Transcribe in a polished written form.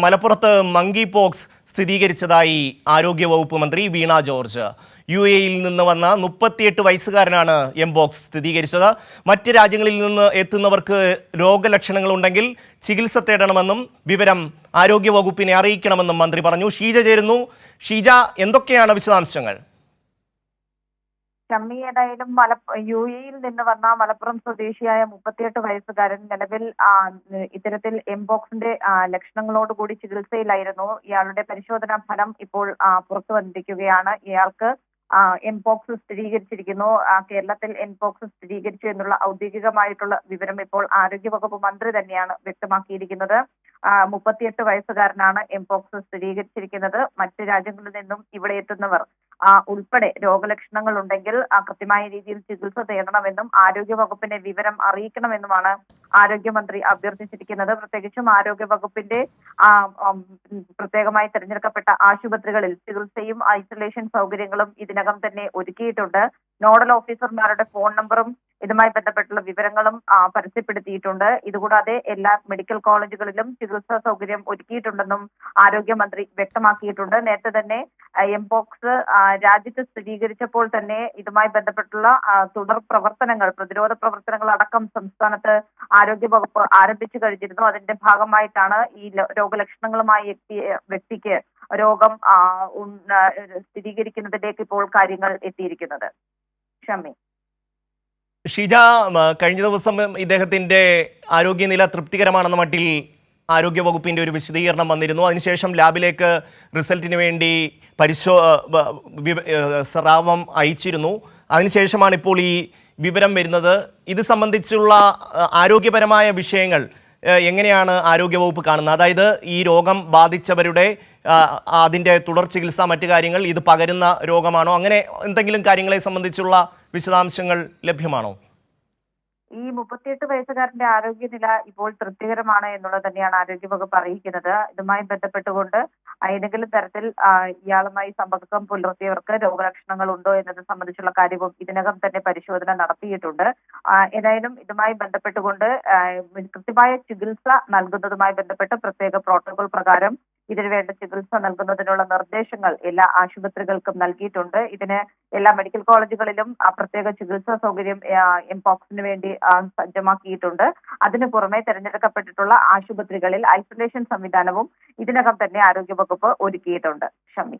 മലപ്പുറത്ത് monkey pox സ്ഥിരീകരിച്ചതായി ആരോഗ്യവകുപ്പ് മന്ത്രി വീണ ജോർജ്. UAE-യിൽ നിന്ന് വന്ന 38 വയസ്സുകാരനാണ് എംപോക്സ് സ്ഥിരീകരിച്ചത്. മറ്റ് രാജ്യങ്ങളിൽ നിന്ന് എത്തുന്നവർക്ക് രോഗലക്ഷണങ്ങളുണ്ടെങ്കിൽ ചികിത്സ തേടണമെന്നും വിവരം ആരോഗ്യവകുപ്പിനെ അറിയിക്കണമെന്നും മന്ത്രി പറഞ്ഞു. ഷീജ ചേരുന്നു. ഷീജ, എന്തൊക്കെയാണ് വിശദാംശങ്ങൾ? ഷമ്മി, ഏതായാലും UAE-യിൽ നിന്ന് വന്ന മലപ്പുറം സ്വദേശിയായ 38 വയസ്സുകാരൻ നിലവിൽ ഇത്തരത്തിൽ എംപോക്സിന്റെ ലക്ഷണങ്ങളോടുകൂടി ചികിത്സയിലായിരുന്നു. ഇയാളുടെ പരിശോധനാ ഫലം ഇപ്പോൾ പുറത്തു വന്നിരിക്കുകയാണ്. ഇയാൾക്ക് എംപോക്സ് സ്ഥിരീകരിച്ചിരിക്കുന്നു. കേരളത്തിൽ എംപോക്സ് സ്ഥിരീകരിച്ചു എന്നുള്ള ഔദ്യോഗികമായിട്ടുള്ള വിവരം ഇപ്പോൾ ആരോഗ്യവകുപ്പ് മന്ത്രി തന്നെയാണ് വ്യക്തമാക്കിയിരിക്കുന്നത്. 38 വയസ്സുകാരനാണ് എംപോക്സ് സ്ഥിരീകരിച്ചിരിക്കുന്നത്. മറ്റ് രാജ്യങ്ങളിൽ നിന്നും ഇവിടെ എത്തുന്നവർ ഉൾപ്പെടെ രോഗലക്ഷണങ്ങൾ ഉണ്ടെങ്കിൽ കൃത്യമായ രീതിയിൽ ചികിത്സ തേടണമെന്നും ആരോഗ്യവകുപ്പിനെ വിവരം അറിയിക്കണമെന്നുമാണ് ആരോഗ്യമന്ത്രി അഭ്യർത്ഥിച്ചിരിക്കുന്നത്. പ്രത്യേകിച്ചും ആരോഗ്യവകുപ്പിന്റെ പ്രത്യേകമായി തിരഞ്ഞെടുക്കപ്പെട്ട ആശുപത്രികളിൽ ചികിത്സയും ഐസൊലേഷൻ സൗകര്യങ്ങളും ഇതിനകം തന്നെ ഒരുക്കിയിട്ടുണ്ട്. നോഡൽ ഓഫീസർമാരുടെ ഫോൺ നമ്പറും ഇതുമായി ബന്ധപ്പെട്ടുള്ള വിവരങ്ങളും പരസ്യപ്പെടുത്തിയിട്ടുണ്ട്. ഇതുകൂടാതെ എല്ലാ മെഡിക്കൽ കോളേജുകളിലും ചികിത്സാ സൗകര്യം ഒരുക്കിയിട്ടുണ്ടെന്നും ആരോഗ്യമന്ത്രി വ്യക്തമാക്കിയിട്ടുണ്ട്. നേരത്തെ തന്നെ എംപോക്സ് രാജ്യത്ത് സ്ഥിരീകരിച്ചപ്പോൾ തന്നെ ഇതുമായി ബന്ധപ്പെട്ടുള്ള തുടർ പ്രവർത്തനങ്ങൾ, പ്രതിരോധ പ്രവർത്തനങ്ങൾ അടക്കം സംസ്ഥാനത്ത് ആരോഗ്യവകുപ്പ് ആരംഭിച്ചു കഴിഞ്ഞിരുന്നു. അതിന്റെ ഭാഗമായിട്ടാണ് ഈ രോഗലക്ഷണങ്ങളുമായി എത്തിയ വ്യക്തിക്ക് രോഗം സ്ഥിരീകരിക്കുന്നതിലേക്ക് ഇപ്പോൾ കാര്യങ്ങൾ എത്തിയിരിക്കുന്നത്. ഷമ്മി. ഷീജ, കഴിഞ്ഞ ദിവസം ഇദ്ദേഹത്തിന്റെ ആരോഗ്യനില തൃപ്തികരമാണെന്ന മട്ടിൽ ആരോഗ്യവകുപ്പിന്റെ ഒരു വിശദീകരണം വന്നിരുന്നു. അതിനുശേഷം ലാബിലേക്ക് റിസൾട്ടിന് വേണ്ടി സ്രാവം അയച്ചിരുന്നു. അതിനുശേഷമാണ് ഇപ്പോൾ ഈ വിവരം വരുന്നത്. ഇത് സംബന്ധിച്ചുള്ള ആരോഗ്യപരമായ വിഷയങ്ങൾ എങ്ങനെയാണ് ആരോഗ്യവകുപ്പ് കാണുന്നത്? അതായത് ഈ രോഗം ബാധിച്ചവരുടെ അതിൻ്റെ തുടർ ചികിത്സ, മറ്റു കാര്യങ്ങൾ, ഇത് പകരുന്ന രോഗമാണോ, അങ്ങനെ എന്തെങ്കിലും കാര്യങ്ങളെ സംബന്ധിച്ചുള്ള വിശദാംശങ്ങൾ ലഭ്യമാണോ? ഈ 38 വയസ്സുകാരന്റെ ആരോഗ്യനില ഇപ്പോൾ തൃപ്തികരമാണ് എന്നുള്ളത് തന്നെയാണ് ആരോഗ്യവകുപ്പ് അറിയിക്കുന്നത്. ഇതുമായി ബന്ധപ്പെട്ടുകൊണ്ട് ഏതെങ്കിലും തരത്തിൽ ഇയാളുമായി സമ്പർക്കം പുലർത്തിയവർക്ക് രോഗലക്ഷണങ്ങൾ ഉണ്ടോ എന്നത് സംബന്ധിച്ചുള്ള കാര്യവും ഇതിനകം തന്നെ പരിശോധന നടത്തിയിട്ടുണ്ട്. ഏതായാലും ഇതുമായി ബന്ധപ്പെട്ടുകൊണ്ട് കൃത്യമായ ചികിത്സ നൽകുന്നതുമായി ബന്ധപ്പെട്ട് പ്രത്യേക പ്രോട്ടോകോൾ പ്രകാരം ഇതിനു വേണ്ട ചികിത്സ നൽകുന്നതിനുള്ള നിർദ്ദേശങ്ങൾ എല്ലാ ആശുപത്രികൾക്കും നൽകിയിട്ടുണ്ട്. ഇതിന് എല്ലാ മെഡിക്കൽ കോളേജുകളിലും പ്രത്യേക ചികിത്സാ സൗകര്യം എംപോക്സിന് വേണ്ടി സജ്ജമാക്കിയിട്ടുണ്ട്. അതിനു പുറമെ തെരഞ്ഞെടുക്കപ്പെട്ടിട്ടുള്ള ആശുപത്രികളിൽ ഐസൊലേഷൻ സംവിധാനവും ഇതിനകം തന്നെ ആരോഗ്യവകുപ്പ് ഒരുക്കിയിട്ടുണ്ട്. ഷമ്മി.